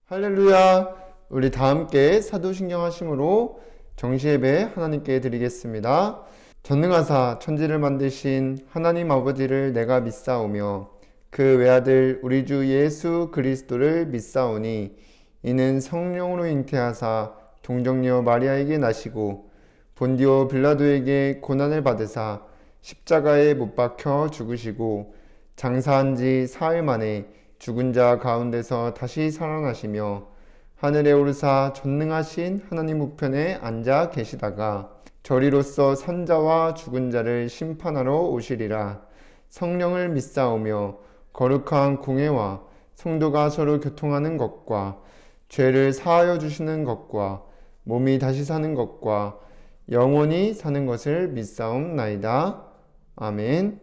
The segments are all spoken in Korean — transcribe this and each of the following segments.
할렐루야. 우리 다 함께 사도신경 하심으로 정시예배 하나님께 드리겠습니다. 전능하사 천지를 만드신 하나님 아버지를 내가 믿사오며 그 외아들 우리 주 예수 그리스도를 믿사오니 이는 성령으로 잉태하사 동정녀 마리아에게 나시고 본디오 빌라도에게 고난을 받으사 십자가에 못 박혀 죽으시고 장사한 지 사흘 만에 죽은 자 가운데서 다시 살아나시며 하늘에 오르사 전능하신 하나님 우편에 앉아 계시다가 저리로서 산자와 죽은 자를 심판하러 오시리라. 성령을 믿사오며 거룩한 공회와 성도가 서로 교통하는 것과 죄를 사하여 주시는 것과 몸이 다시 사는 것과 영원히 사는 것을 믿사옵나이다. 아멘.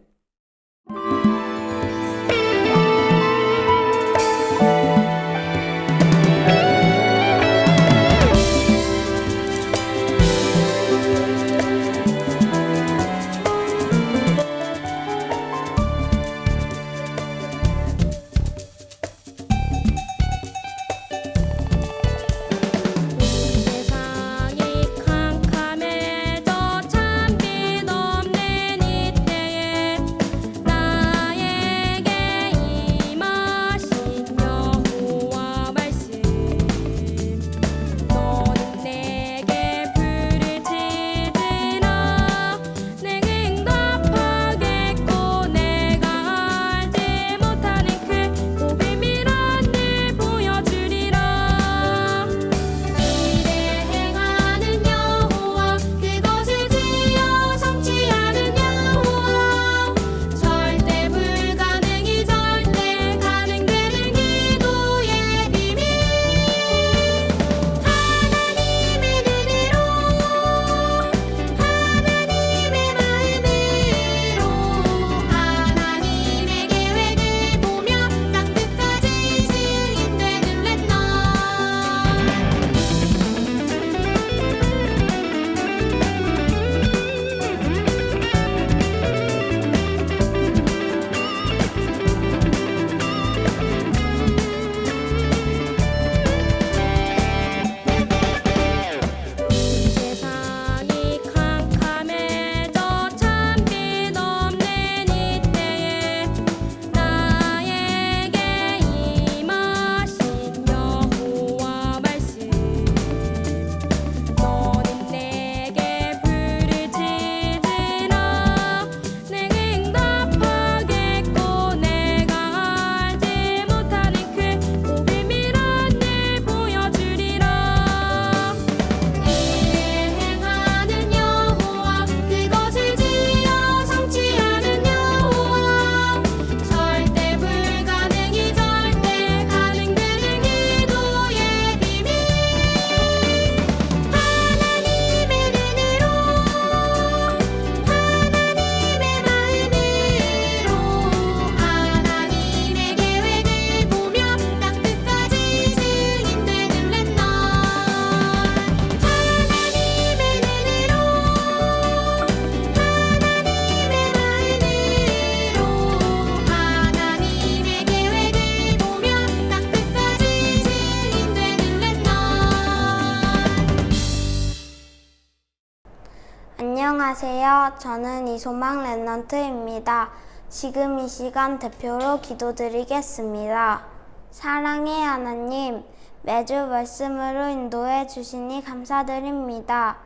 안녕하세요. 저는 이소망 랩넌트입니다. 지금 이 시간 대표로 기도드리겠습니다. 사랑의 하나님, 매주 말씀으로 인도해 주시니 감사드립니다.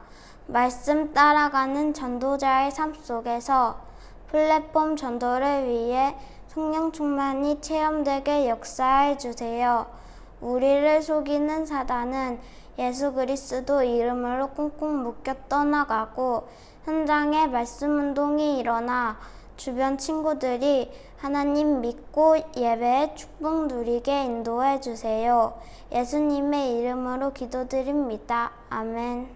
말씀 따라가는 전도자의 삶 속에서 플랫폼 전도를 위해 성령 충만이 체험되게 역사해 주세요. 우리를 속이는 사단은 예수 그리스도 이름으로 꽁꽁 묶여 떠나가고 현장에 말씀 운동이 일어나 주변 친구들이 하나님 믿고 예배의 축복 누리게 인도해 주세요. 예수님의 이름으로 기도드립니다. 아멘.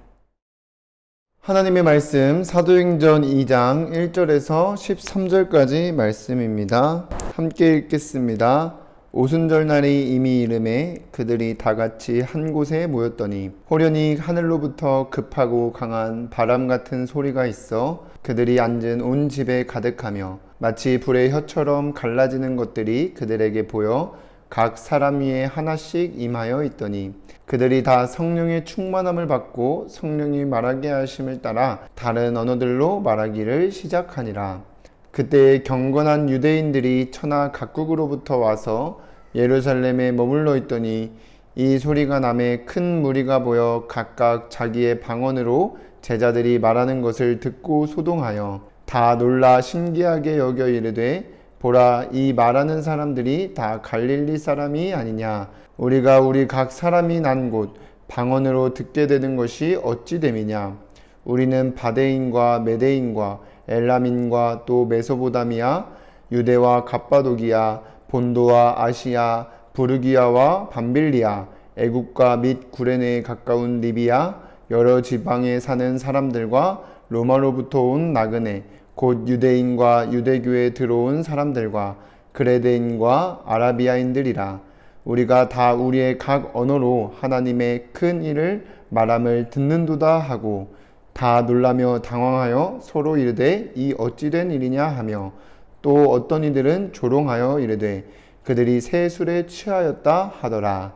하나님의 말씀 사도행전 2장 1절에서 13절까지 말씀입니다. 함께 읽겠습니다. 오순절날이 이미 이름에 그들이 다 같이 한 곳에 모였더니 호련히 하늘로부터 급하고 강한 바람 같은 소리가 있어 그들이 앉은 온 집에 가득하며 마치 불의 혀처럼 갈라지는 것들이 그들에게 보여 각 사람 위에 하나씩 임하여 있더니 그들이 다 성령의 충만함을 받고 성령이 말하게 하심을 따라 다른 언어들로 말하기를 시작하니라. 그때 경건한 유대인들이 천하 각국으로부터 와서 예루살렘에 머물러 있더니 이 소리가 남에 큰 무리가 보여 각각 자기의 방언으로 제자들이 말하는 것을 듣고 소동하여 다 놀라 신기하게 여겨 이르되 보라, 이 말하는 사람들이 다 갈릴리 사람이 아니냐. 우리가 우리 각 사람이 난 곳 방언으로 듣게 되는 것이 어찌 됨이냐. 우리는 바데인과 메데인과 엘람인과 또 메소보다미아, 유대와 갑바도기아, 본도와 아시아, 부르기아와 밤빌리아, 애국과 및 구레네에 가까운 리비아, 여러 지방에 사는 사람들과 로마로부터 온 나그네, 곧 유대인과 유대교에 들어온 사람들과 그레데인과 아라비아인들이라. 우리가 다 우리의 각 언어로 하나님의 큰 일을 말함을 듣는도다 하고 다 놀라며 당황하여 서로 이르되 이 어찌 된 일이냐 하며 또 어떤 이들은 조롱하여 이르되 그들이 새 술에 취하였다 하더라.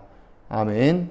아멘.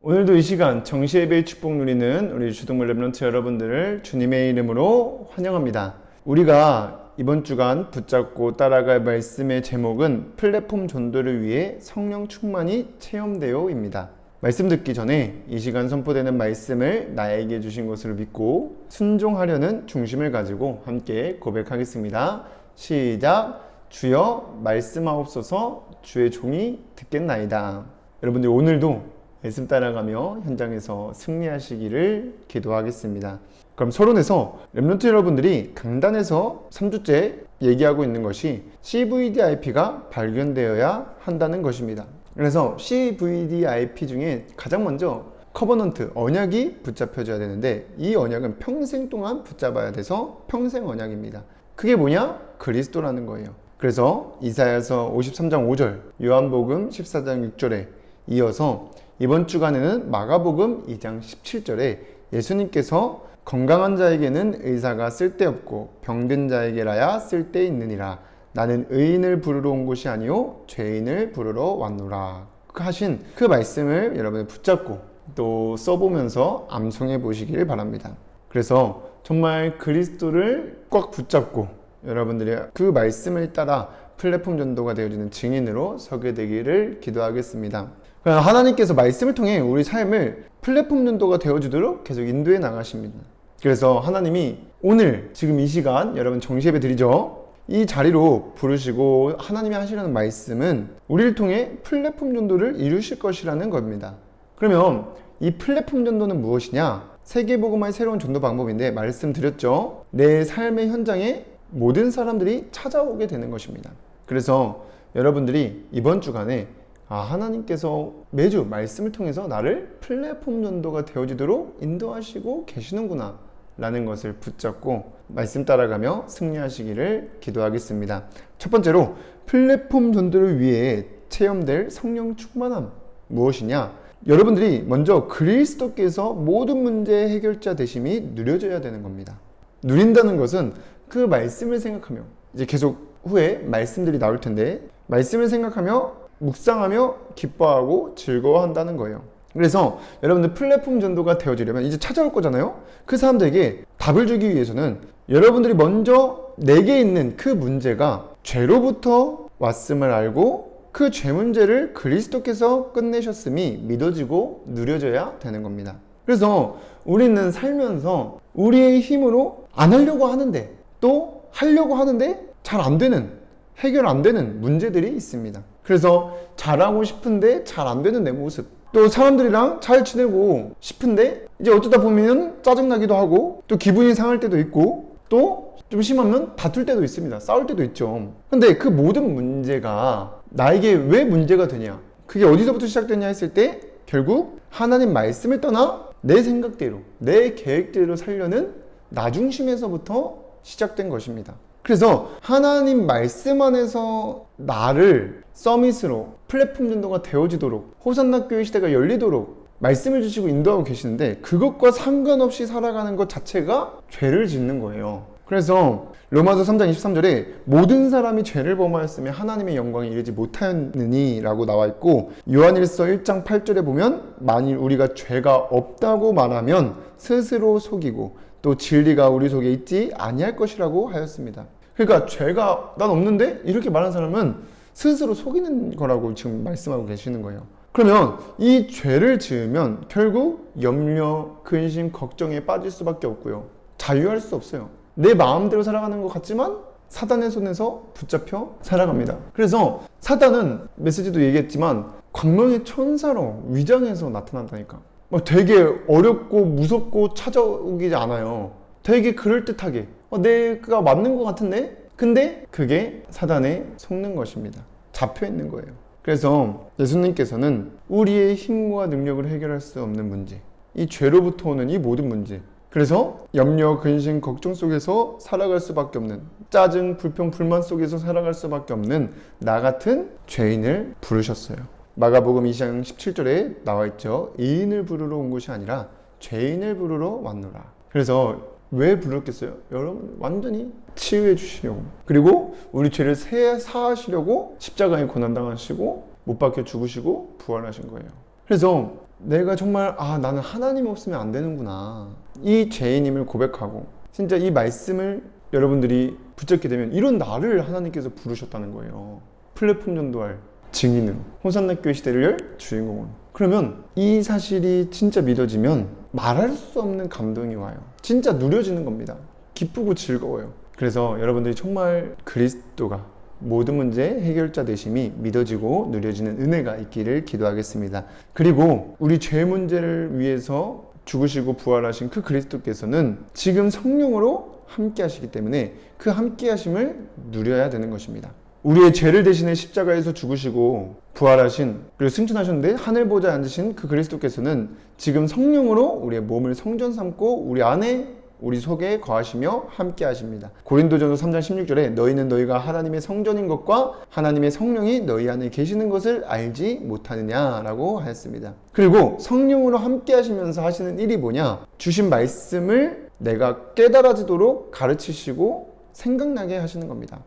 오늘도 이 시간 정시예배의 축복 누리는 우리 주동물 렘넌트 여러분들을 주님의 이름으로 환영합니다. 우리가 이번 주간 붙잡고 따라갈 말씀의 제목은 플랫폼 전도를 위해 성령 충만이 체험되어입니다. 말씀 듣기 전에 이 시간 선포되는 말씀을 나에게 주신 것으로 믿고 순종하려는 중심을 가지고 함께 고백하겠습니다. 시작! 주여 말씀하옵소서. 주의 종이 듣겠나이다. 여러분들 오늘도 말씀 따라가며 현장에서 승리하시기를 기도하겠습니다. 그럼 서론에서 렘넌트 여러분들이 강단에서 3주째 얘기하고 있는 것이 CVDIP가 발견되어야 한다는 것입니다. 그래서 CVDIP 중에 가장 먼저 커버넌트, 언약이 붙잡혀져야 되는데 이 언약은 평생 동안 붙잡아야 돼서 평생 언약입니다. 그게 뭐냐? 그리스도라는 거예요. 그래서 이사야서 53장 5절, 요한복음 14장 6절에 이어서 이번 주간에는 마가복음 2장 17절에 예수님께서 건강한 자에게는 의사가 쓸데없고 병든 자에게라야 쓸데있느니라. 나는 의인을 부르러 온 것이 아니요 죄인을 부르러 왔노라 하신 그 말씀을 여러분이 붙잡고 또 써보면서 암송해 보시기를 바랍니다. 그래서 정말 그리스도를 꽉 붙잡고 여러분들이 그 말씀을 따라 플랫폼 전도가 되어지는 증인으로 서게 되기를 기도하겠습니다. 하나님께서 말씀을 통해 우리 삶을 플랫폼 전도가 되어주도록 계속 인도해 나가십니다. 그래서 하나님이 오늘 지금 이 시간 여러분 정시예배 드리죠. 이 자리로 부르시고 하나님이 하시려는 말씀은 우리를 통해 플랫폼 전도를 이루실 것이라는 겁니다. 그러면 이 플랫폼 전도는 무엇이냐? 세계복음화의 새로운 전도 방법인데 말씀드렸죠. 내 삶의 현장에 모든 사람들이 찾아오게 되는 것입니다. 그래서 여러분들이 이번 주간에 하나님께서 매주 말씀을 통해서 나를 플랫폼 전도가 되어지도록 인도하시고 계시는구나 라는 것을 붙잡고 말씀 따라가며 승리하시기를 기도하겠습니다. 첫 번째로 플랫폼 전도를 위해 체험될 성령 충만함 무엇이냐? 여러분들이 먼저 그리스도께서 모든 문제의 해결자 되심이 누려져야 되는 겁니다. 누린다는 것은 그 말씀을 생각하며 이제 계속 후에 말씀들이 나올 텐데 말씀을 생각하며 묵상하며 기뻐하고 즐거워한다는 거예요. 그래서 여러분들 플랫폼 전도가 되어지려면 이제 찾아올 거잖아요. 그 사람들에게 답을 주기 위해서는 여러분들이 먼저 내게 있는 그 문제가 죄로부터 왔음을 알고 그 죄 문제를 그리스도께서 끝내셨음이 믿어지고 누려져야 되는 겁니다. 그래서 우리는 살면서 우리의 힘으로 안 하려고 하는데 또 하려고 하는데 잘 안 되는, 해결 안 되는 문제들이 있습니다. 그래서 잘하고 싶은데 잘 안 되는 내 모습, 또 사람들이랑 잘 지내고 싶은데 이제 어쩌다 보면 짜증나기도 하고 또 기분이 상할 때도 있고 또 좀 심하면 다툴 때도 있습니다. 싸울 때도 있죠. 근데 그 모든 문제가 나에게 왜 문제가 되냐, 그게 어디서부터 시작되냐 했을 때 결국 하나님 말씀을 떠나 내 생각대로 내 계획대로 살려는 나 중심에서부터 시작된 것입니다. 그래서 하나님 말씀 안에서 나를 서밋으로 플랫폼 전도가 되어지도록 호산나 교회 시대가 열리도록 말씀을 주시고 인도하고 계시는데 그것과 상관없이 살아가는 것 자체가 죄를 짓는 거예요. 그래서 로마서 3장 23절에 모든 사람이 죄를 범하였으며 하나님의 영광에 이르지 못하였느니 라고 나와 있고, 요한일서 1장 8절에 보면 만일 우리가 죄가 없다고 말하면 스스로 속이고 또 진리가 우리 속에 있지 아니할 것이라고 하였습니다. 그러니까 죄가 난 없는데 이렇게 말하는 사람은 스스로 속이는 거라고 지금 말씀하고 계시는 거예요. 그러면 이 죄를 지으면 결국 염려, 근심, 걱정에 빠질 수밖에 없고요. 자유할 수 없어요. 내 마음대로 살아가는 것 같지만 사단의 손에서 붙잡혀 살아갑니다. 그래서 사단은 메시지도 얘기했지만 광명의 천사로 위장해서 나타난다니까. 되게 어렵고 무섭고 찾아오기 않아요. 되게 그럴듯하게 내가 맞는 것 같은데? 근데 그게 사단에 속는 것입니다. 잡혀 있는 거예요. 그래서 예수님께서는 우리의 힘과 능력을 해결할 수 없는 문제, 이 죄로부터 오는 이 모든 문제, 그래서 염려, 근심, 걱정 속에서 살아갈 수밖에 없는, 짜증, 불평, 불만 속에서 살아갈 수밖에 없는 나 같은 죄인을 부르셨어요. 마가복음 2장 17절에 나와 있죠. 의인을 부르러 온 것이 아니라 죄인을 부르러 왔노라. 그래서 왜 불렀겠어요? 여러분 완전히 치유해 주시려고, 그리고 우리 죄를 사하시려고 십자가에 고난당하시고 못 박혀 죽으시고 부활하신 거예요. 그래서 내가 정말 나는 하나님 없으면 안 되는구나, 이 죄인임을 고백하고 진짜 이 말씀을 여러분들이 붙잡게 되면 이런 나를 하나님께서 부르셨다는 거예요. 플랫폼 전도할 증인으로, 호산나 교회 시대를 열 주인공으로. 그러면 이 사실이 진짜 믿어지면 말할 수 없는 감동이 와요. 진짜 누려지는 겁니다. 기쁘고 즐거워요. 그래서 여러분들이 정말 그리스도가 모든 문제 해결자 되심이 믿어지고 누려지는 은혜가 있기를 기도하겠습니다. 그리고 우리 죄 문제를 위해서 죽으시고 부활하신 그 그리스도께서는 지금 성령으로 함께 하시기 때문에 그 함께 하심을 누려야 되는 것입니다. 우리의 죄를 대신해 십자가에서 죽으시고 부활하신, 그리고 승천하셨는데 하늘 보좌에 앉으신 그 그리스도께서는 지금 성령으로 우리의 몸을 성전 삼고 우리 안에, 우리 속에 거하시며 함께 하십니다. 고린도전서 3장 16절에 너희는 너희가 하나님의 성전인 것과 하나님의 성령이 너희 안에 계시는 것을 알지 못하느냐라고 하였습니다. 그리고 성령으로 함께 하시면서 하시는 일이 뭐냐? 주신 말씀을 내가 깨달아지도록 가르치시고 생각나게 하시는 겁니다.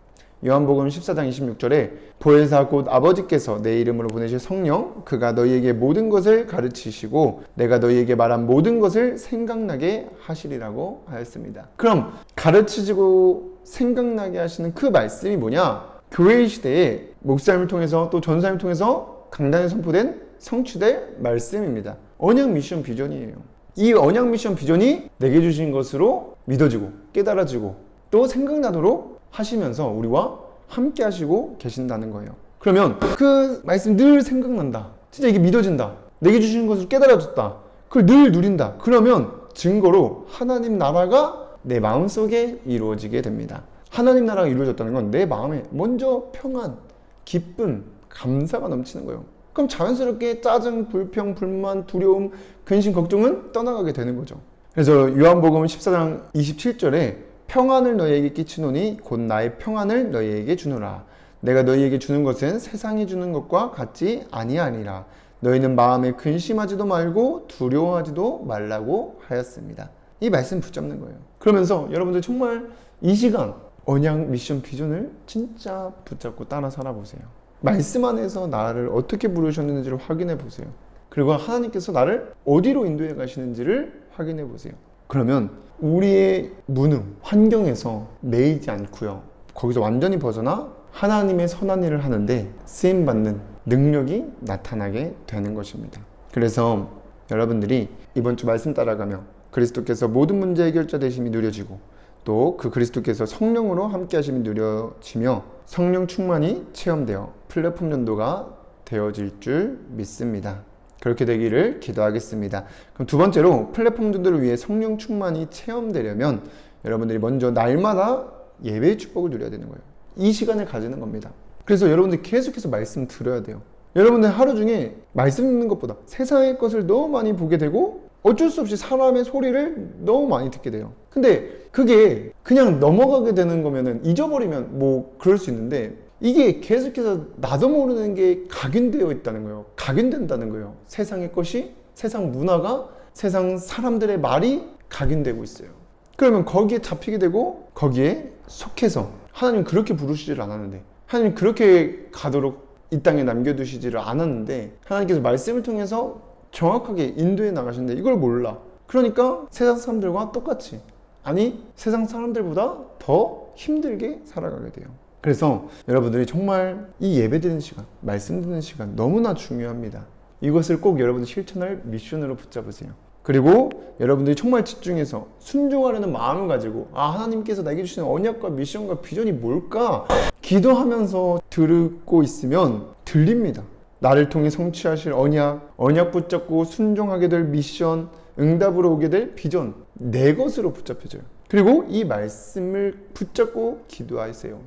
요한복음 14장 26절에 보혜사 곧 아버지께서 내 이름으로 보내실 성령, 그가 너희에게 모든 것을 가르치시고 내가 너희에게 말한 모든 것을 생각나게 하시리라고 하였습니다. 그럼 가르치시고 생각나게 하시는 그 말씀이 뭐냐? 교회 시대에 목사님을 통해서 또 전사님을 통해서 강단에 선포된 성취될 말씀입니다. 언약 미션 비전이에요. 이 언약 미션 비전이 내게 주신 것으로 믿어지고 깨달아지고 또 생각나도록 하시면서 우리와 함께 하시고 계신다는 거예요. 그러면 그 말씀 늘 생각난다, 진짜 이게 믿어진다, 내게 주시는 것을 깨달아졌다, 그걸 늘 누린다. 그러면 증거로 하나님 나라가 내 마음속에 이루어지게 됩니다. 하나님 나라가 이루어졌다는 건 내 마음에 먼저 평안, 기쁨, 감사가 넘치는 거예요. 그럼 자연스럽게 짜증, 불평, 불만, 두려움, 근심, 걱정은 떠나가게 되는 거죠. 그래서 요한복음 14장 27절에 평안을 너희에게 끼치노니 곧 나의 평안을 너희에게 주노라. 내가 너희에게 주는 것은 세상이 주는 것과 같지 아니하니라. 너희는 마음에 근심하지도 말고 두려워하지도 말라고 하였습니다. 이 말씀 붙잡는 거예요. 그러면서 여러분들 정말 이 시간 언약 미션 비전을 진짜 붙잡고 따라 살아보세요. 말씀 안에서 나를 어떻게 부르셨는지를 확인해 보세요. 그리고 하나님께서 나를 어디로 인도해 가시는지를 확인해 보세요. 그러면 우리의 무능, 환경에서 매이지 않고요, 거기서 완전히 벗어나 하나님의 선한 일을 하는데 쓰임받는 능력이 나타나게 되는 것입니다. 그래서 여러분들이 이번 주 말씀 따라가며 그리스도께서 모든 문제 해결자 되심이 누려지고 또 그 그리스도께서 성령으로 함께 하심이 누려지며 성령 충만이 체험되어 플랫폼 전도가 되어질 줄 믿습니다. 그렇게 되기를 기도하겠습니다. 그럼 두 번째로 플랫폼 전도를 위해 성령 충만이 체험되려면 여러분들이 먼저 날마다 예배의 축복을 누려야 되는 거예요. 이 시간을 가지는 겁니다. 그래서 여러분들이 계속해서 말씀 들어야 돼요. 여러분들 하루 중에 말씀 듣는 것보다 세상의 것을 너무 많이 보게 되고 어쩔 수 없이 사람의 소리를 너무 많이 듣게 돼요. 근데 그게 그냥 넘어가게 되는 거면은 잊어버리면 뭐 그럴 수 있는데 이게 계속해서 나도 모르는 게 각인되어 있다는 거예요. 각인된다는 거예요. 세상의 것이, 세상 문화가, 세상 사람들의 말이 각인되고 있어요. 그러면 거기에 잡히게 되고 거기에 속해서 하나님 그렇게 부르시질 않았는데, 하나님 그렇게 가도록 이 땅에 남겨두시지를 않았는데 하나님께서 말씀을 통해서 정확하게 인도해 나가시는데 이걸 몰라. 그러니까 세상 사람들과 똑같이, 아니 세상 사람들보다 더 힘들게 살아가게 돼요. 그래서 여러분들이 정말 이 예배 드리는 시간, 말씀 듣는 시간 너무나 중요합니다. 이것을 꼭 여러분들 실천할 미션으로 붙잡으세요. 그리고 여러분들이 정말 집중해서 순종하려는 마음을 가지고 하나님께서 나에게 주시는 언약과 미션과 비전이 뭘까? 기도하면서 듣고 있으면 들립니다. 나를 통해 성취하실 언약 붙잡고 순종하게 될 미션, 응답으로 오게 될 비전, 내 것으로 붙잡혀져요. 그리고 이 말씀을 붙잡고 기도하세요.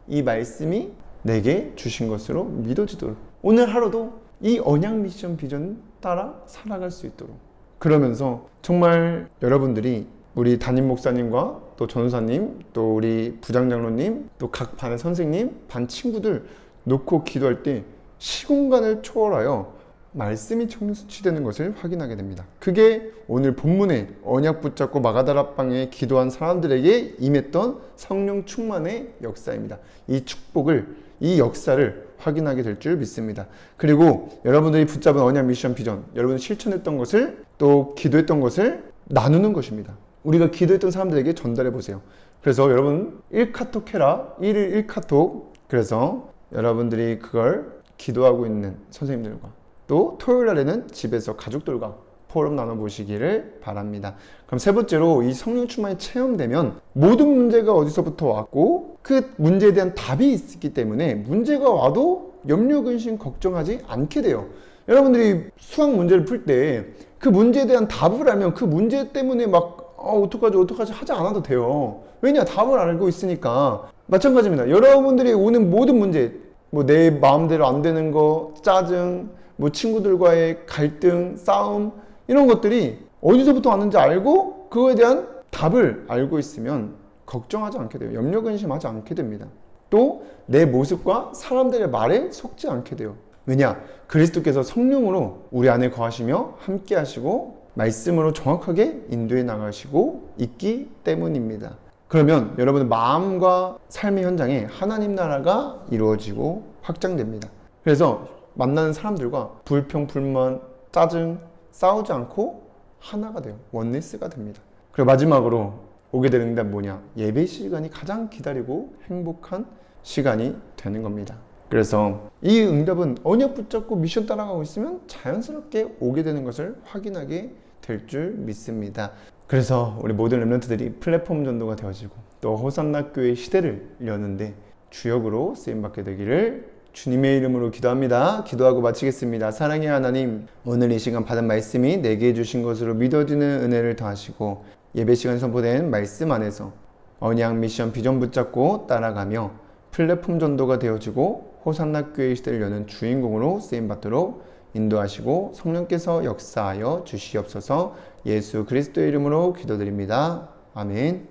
이 말씀이 내게 주신 것으로 믿어지도록 오늘 하루도 이 언약 미션 비전 따라 살아갈 수 있도록, 그러면서 정말 여러분들이 우리 담임 목사님과 또 전도사님, 또 우리 부장장로님, 또 각 반의 선생님, 반 친구들 놓고 기도할 때 시공간을 초월하여 말씀이 성취되는 것을 확인하게 됩니다. 그게 오늘 본문의 언약 붙잡고 마가다락방에 기도한 사람들에게 임했던 성령 충만의 역사입니다. 이 축복을, 이 역사를 확인하게 될 줄 믿습니다. 그리고 여러분들이 붙잡은 언약 미션 비전, 여러분이 실천했던 것을, 또 기도했던 것을 나누는 것입니다. 우리가 기도했던 사람들에게 전달해 보세요. 그래서 여러분 1카톡 해라. 1일 1카톡. 그래서 여러분들이 그걸 기도하고 있는 선생님들과, 또 토요일 날에는 집에서 가족들과 포럼 나눠보시기를 바랍니다. 그럼 세 번째로, 이 성령 충만이 체험되면 모든 문제가 어디서부터 왔고 그 문제에 대한 답이 있기 때문에 문제가 와도 염려, 근심, 걱정하지 않게 돼요. 여러분들이 수학 문제를 풀 때 그 문제에 대한 답을 알면 그 문제 때문에 막 어떡하지 하지 않아도 돼요. 왜냐? 답을 알고 있으니까. 마찬가지입니다. 여러분들이 오는 모든 문제, 뭐 내 마음대로 안 되는 거, 짜증, 뭐 친구들과의 갈등, 싸움, 이런 것들이 어디서부터 왔는지 알고 그거에 대한 답을 알고 있으면 걱정하지 않게 돼요. 염려 근심하지 않게 됩니다. 또 내 모습과 사람들의 말에 속지 않게 돼요. 왜냐? 그리스도께서 성령으로 우리 안에 거하시며 함께 하시고 말씀으로 정확하게 인도해 나가시고 있기 때문입니다. 그러면 여러분의 마음과 삶의 현장에 하나님 나라가 이루어지고 확장됩니다. 그래서 만나는 사람들과 불평, 불만, 짜증, 싸우지 않고 하나가 돼요. 원네스가 됩니다. 그리고 마지막으로 오게 되는 응답 뭐냐? 예배 시간이 가장 기다리고 행복한 시간이 되는 겁니다. 그래서 이 응답은 언약 붙잡고 미션 따라가고 있으면 자연스럽게 오게 되는 것을 확인하게 될 줄 믿습니다. 그래서 우리 모든 렘넌트들이 플랫폼 전도가 되어지고 또 호산나 교회 시대를 여는데 주역으로 쓰임받게 되기를 주님의 이름으로 기도합니다. 기도하고 마치겠습니다. 사랑의 하나님, 오늘 이 시간 받은 말씀이 내게 주신 것으로 믿어지는 은혜를 더하시고 예배 시간 선포된 말씀 안에서 언약 미션 비전 붙잡고 따라가며 플랫폼 전도가 되어지고 호산나 교회 시대를 여는 주인공으로 쓰임받도록 인도하시고 성령께서 역사하여 주시옵소서. 예수 그리스도의 이름으로 기도드립니다. 아멘.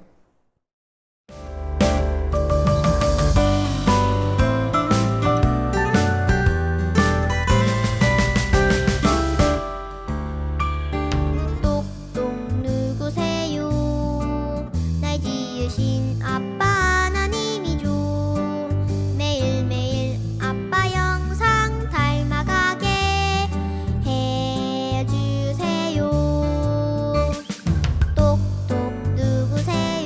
똑똑 누구세요?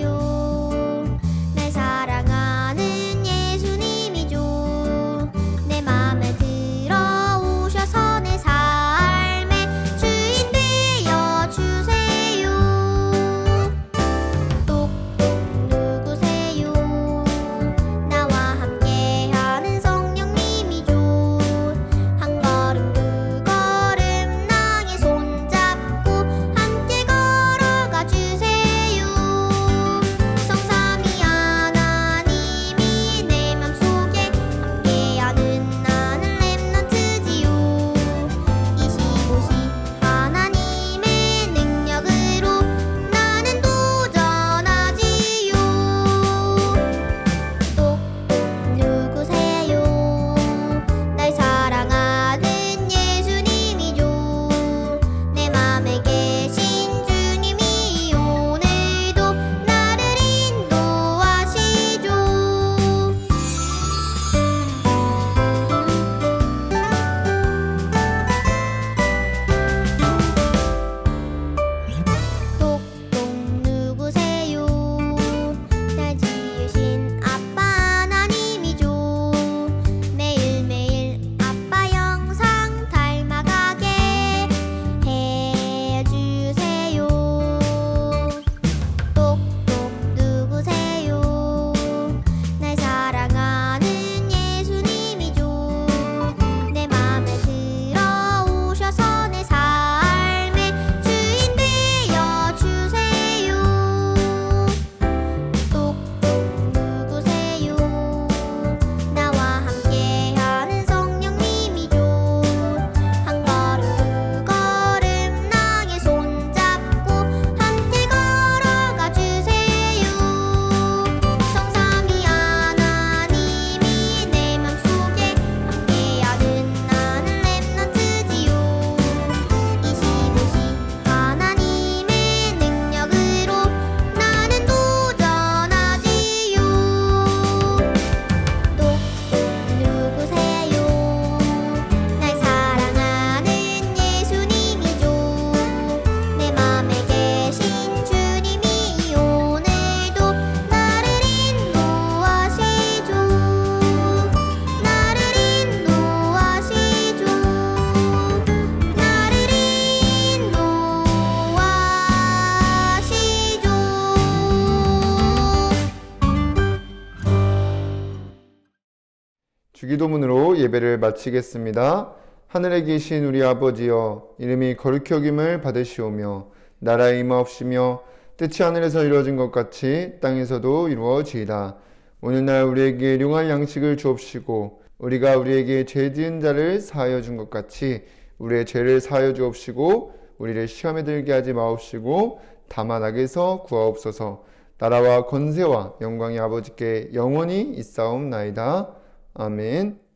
주기도문으로 예배를 마치겠습니다. 하늘에 계신 우리 아버지여, 이름이 거룩히 여김을 받으시오며 나라의 임하옵시며 뜻이 하늘에서 이루어진 것 같이 땅에서도 이루어지이다. 오늘날 우리에게 일용할 양식을 주옵시고 우리가 우리에게 죄 지은 자를 사하여 준 것 같이 우리의 죄를 사하여 주옵시고 우리를 시험에 들게 하지 마옵시고 다만 악에서 구하옵소서. 나라와 권세와 영광이 아버지께 영원히 있사옵나이다. 아멘.